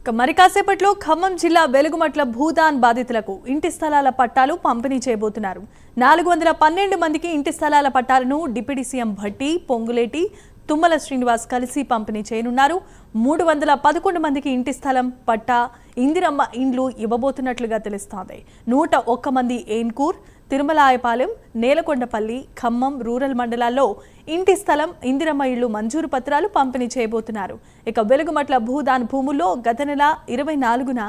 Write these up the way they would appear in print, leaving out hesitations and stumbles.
మరి కాసేపట్లో ఖమ్మం జిల్లా వెలుగుమట్ల భూదాన్ బాధితులకు ఇంటి స్థలాల పట్టాలు పంపిణీ చేయబోతున్నారు. 412 మందికి ఇంటి స్థలాల పట్టాలను డిప్యూటీ సీఎం భట్టి, పొంగులేటి, తుమ్మల శ్రీనివాస్ కలిసి పంపిణీ చేయనున్నారు. 311 మందికి ఇంటి స్థలం, పట్టా, ఇందిరమ్మ ఇండ్లు ఇవ్వబోతున్నట్లుగా తెలుస్తోంది. 101 మంది ఏన్కూర్, తిరుమలాయపాలెం, నేలకొండపల్లి, ఖమ్మం రూరల్ మండలాల్లో ఇంటి స్థలం, ఇందిరమ్మ ఇళ్లు మంజూరు పత్రాలు పంపిణీ చేయబోతున్నారు. ఇక వెలుగుమట్ల భూదాన్ భూముల్లో గత నెల 24న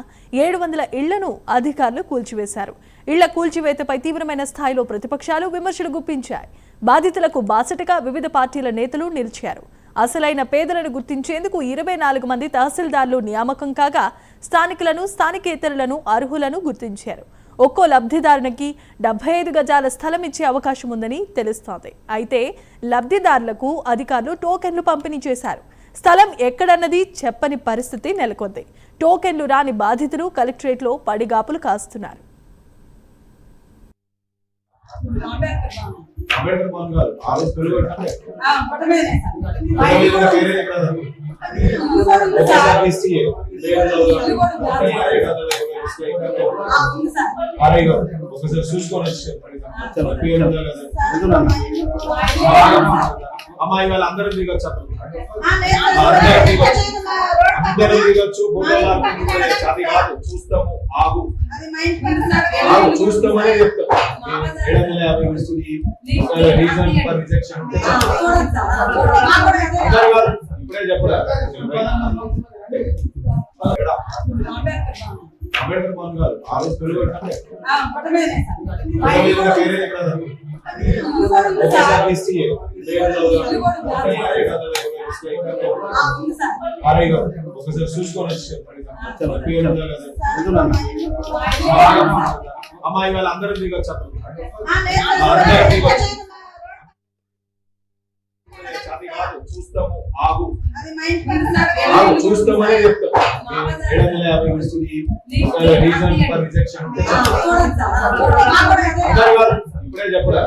700 ఇళ్లను అధికారులు కూల్చివేశారు. ఇళ్ల కూల్చివేతపై తీవ్రమైన స్థాయిలో ప్రతిపక్షాలు విమర్శలు గుప్పించాయి. బాధితులకు బాసటగా వివిధ పార్టీల నేతలు నిలిచారు. అసలైన పేదలను గుర్తించేందుకు 24 మంది తహసీల్దార్లు నియామకం కాగా స్థానికులను, స్థానికేతరులను, అర్హులను గుర్తించారు. ఒక్కో లబ్ధిదారునికి 75 గజాల స్థలం ఇచ్చే అవకాశం ఉందని తెలుస్తోంది. అయితే లబ్ధిదారులకు అధికారులు టోకెన్లు పంపిణీ చేశారు. స్థలం ఎక్కడన్నది చెప్పని పరిస్థితి నెలకొంది. టోకెన్లు రాని బాధితులు కలెక్టరేట్లో పడిగాపులు కాస్తున్నారు. ఒకసారి చూసుకొని అమ్మాయి వాళ్ళు అందరూ దిగొచ్చు, అందరూ దిగొచ్చు. అది కాదు, చూస్తాము, ఆగు ఆగు, చూస్తామనే చెప్తాం. 750 ఇస్తుంది రీజన్ ఫర్ రిజెక్షన్ అంటే అందరూ కాదు, ఇప్పుడే చెప్పరా. అంబేద్కర్ భవన్ కాదు, ఆ రోజు పెరుగు ఒకసారి చూసుకొని అమ్మాయి వాళ్ళు అందరూ దిగొచ్చు, అది కాదు, చూస్తాము, ఆగు ఆగు, చూస్తామనే చెప్తాం. 750 ఇస్తుంది రీజన్ ఫర్ రిజెక్షన్ అంటే అందరూ కాదు, ఇప్పుడే చెప్పరా.